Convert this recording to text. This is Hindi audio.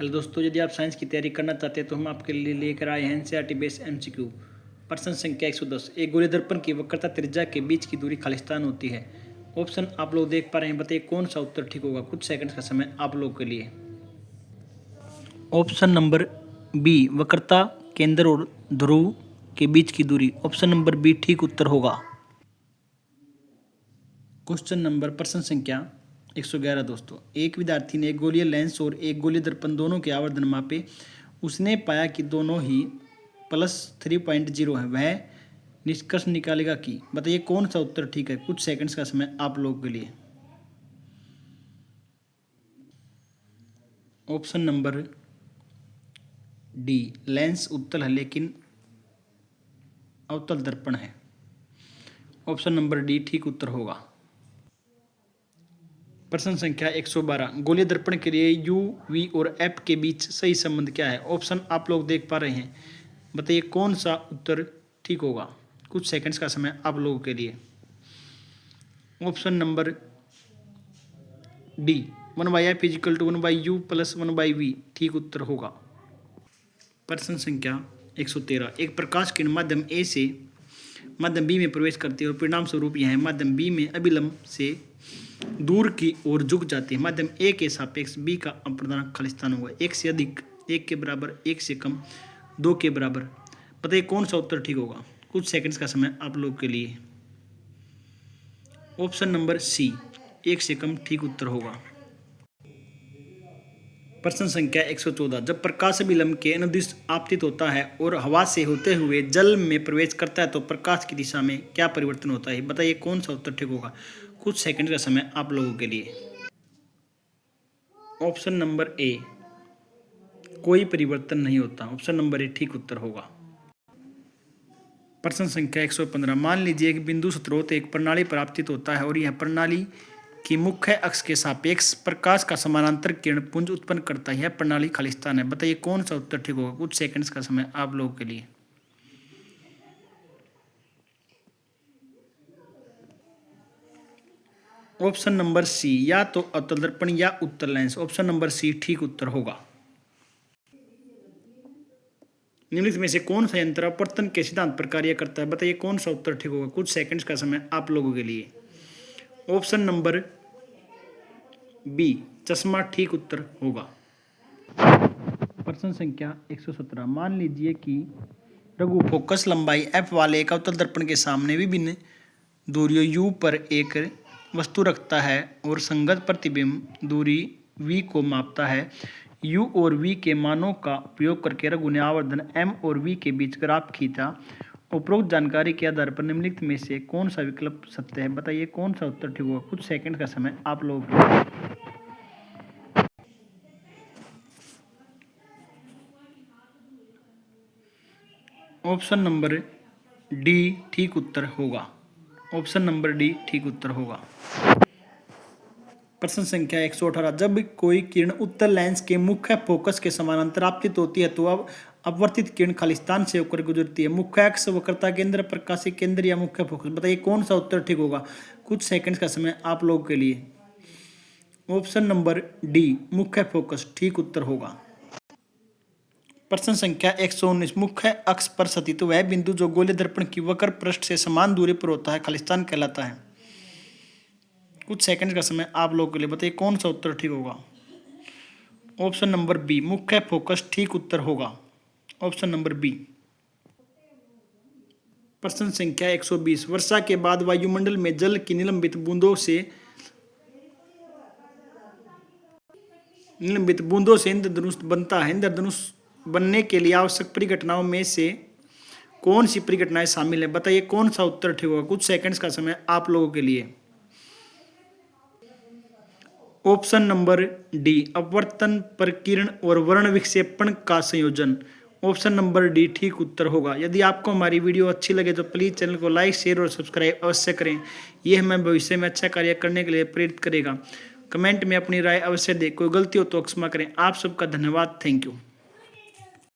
हेलो दोस्तों, यदि आप साइंस की तैयारी करना चाहते हैं तो हम आपके लिए लेकर आए हैं एनसीईआरटी बेस्ड एमसीक्यू। प्रश्न संख्या 110। एक गोलीय दर्पण की वक्रता त्रिज्या के बीच की दूरी खालिस्तान होती है। ऑप्शन आप लोग देख पा रहे हैं, बताइए कौन सा उत्तर ठीक होगा। कुछ सेकंड्स का समय आप लोग के लिए। ऑप्शन नंबर बी, वक्रता केंद्र और ध्रुव के बीच की दूरी। ऑप्शन नंबर बी ठीक उत्तर होगा। क्वेश्चन नंबर प्रश्न संख्या 111। दोस्तों, एक विद्यार्थी ने एक गोलीय लेंस और एक गोलीय दर्पण दोनों के आवर्धन मापे। उसने पाया कि दोनों ही +3.0 है। वह निष्कर्ष निकालेगा कि, बताइए कौन सा उत्तर ठीक है। कुछ सेकंड्स का समय आप लोगों के लिए। ऑप्शन नंबर डी, लेंस उत्तल है लेकिन अवतल दर्पण है। ऑप्शन नंबर डी ठीक उत्तर होगा। प्रश्न संख्या 112। गोलीय दर्पण के लिए यू, वी और एफ के बीच सही संबंध क्या है। ऑप्शन आप लोग देख पा रहे हैं, बताइए कौन सा उत्तर ठीक होगा। कुछ सेकंड्स का समय आप लोगों के लिए। Option number D, 1/f = 1/u + 1/v ठीक उत्तर होगा। प्रश्न संख्या 113। एक प्रकाश किरण माध्यम ए से माध्यम बी में प्रवेश करती है और परिणाम स्वरूप यह माध्यम बी में अभिलंब से दूर की ओर झुक जाती है। माध्यम ए के सापेक्ष बी का अपर्दानांक खालिस्तान होगा। 1 से अधिक, 1 के बराबर, 1 से कम, 2 के बराबर। बताइए कौन सा उत्तर ठीक होगा। कुछ सेकंड्स का समय आप लोग के लिए। ऑप्शन नंबर सी, 1 से कम ठीक उत्तर होगा। प्रश्न संख्या 114। जब प्रकाश अभिलंब के अनुदिश आपतित होता है और हवा से होते हुए जल में प्रवेश करता है तो प्रकाश की दिशा में क्या परिवर्तन होता है। बताइए कौन सा उत्तर ठीक होगा। कुछ सेकंड का समय आप लोगों के लिए। ऑप्शन नंबर ए, कोई परिवर्तन नहीं होता। ऑप्शन नंबर ए ठीक उत्तर होगा। प्रश्न संख्या 115। मान लीजिए एक बिंदु स्रोत एक प्रणाली पर आपतित होता है और यह प्रणाली की मुख्य अक्ष के सापेक्ष प्रकाश का समानांतर किरण पुंज उत्पन्न करता है। यह प्रणाली खालिस्तान है। बताइए कौन सा उत्तर ठीक होगा। कुछ सेकंड्स का समय आप लोगों के लिए। ऑप्शन नंबर सी, या तो अवतल दर्पण या उत्तल लेंस। ऑप्शन नंबर सी ठीक उत्तर होगा। निम्नलिखित में से कौन सा यंत्र अपवर्तन के सिद्धांत पर कार्य करता है। बताइए कौन सा उत्तर ठीक होगा। कुछ सेकंड्स का समय आप लोगों के लिए। ऑप्शन नंबर बी, चश्मा ठीक उत्तर होगा। प्रश्न संख्या 117। मान लीजिए कि लघु फोकस लंबाई f वाले एक अवतल दर्पण के सामने विभिन्न दूरियों u पर एक वस्तु रखता है और संगत प्रतिबिंब दूरी v को मापता है। u और v के मानों का उपयोग करके रघु ने आवर्धन m और v के बीच ग्राफ खींचा। उपरोक्त जानकारी के आधार पर निम्नलिखित में से कौन सा विकल्प सत्य है। बताइए कौन सा उत्तर ठीक होगा। कुछ सेकंड का समय आप लोगों को। ऑप्शन नंबर डी ठीक उत्तर होगा। ऑप्शन नंबर डी ठीक उत्तर होगा। प्रश्न संख्या 118। जब कोई किरण उत्तल लेंस के मुख्य फोकस के समानांतर आपतित होती है तो अब अपवर्तित किरण खालिस्तान से होकर गुजरती है। मुख्य अक्ष, वक्रता केंद्र, प्रकाशिक केंद्र या मुख्य फोकस। बताइए कौन सा उत्तर ठीक होगा। कुछ सेकंड्स का समय आप लोगों के लिए। ऑप्शन नंबर डी, मुख्य फोकस ठीक उत्तर होगा। प्रश्न संख्या 119। मुख्य अक्ष पर स्थित वह बिंदु जो गोलीय दर्पण की वक्र पृष्ठ से समान दूरी पर होता है खालिस्तान कहलाता है। कुछ सेकंड का समय आप लोगों के लिए। बताइए कौन सा उत्तर ठीक होगा। ऑप्शन नंबर बी, मुख्य फोकस ठीक उत्तर होगा। Option number B. प्रश्न संख्या 120। वर्षा के बाद वायुमंडल में जल की निलंबित बूंदों से इंद्रधनुष बनता है। इंद्रधनुष बनने के लिए आवश्यक परिघटनाओं में से कौन सी परिघटनाएं शामिल है। बताइए कौन सा उत्तर ठीक होगा। कुछ सेकंड्स का समय आप लोगों के लिए। ऑप्शन नंबर डी, अपवर्तन, प्रकीर्ण और वर्ण विक्षेपण का संयोजन। ऑप्शन नंबर डी ठीक उत्तर होगा। यदि आपको हमारी वीडियो अच्छी लगे तो प्लीज़ चैनल को लाइक, शेयर और सब्सक्राइब अवश्य करें। यह हमें भविष्य में अच्छा कार्य करने के लिए प्रेरित करेगा। कमेंट में अपनी राय अवश्य दें। कोई गलती हो तो क्षमा करें। आप सबका धन्यवाद। Thank you.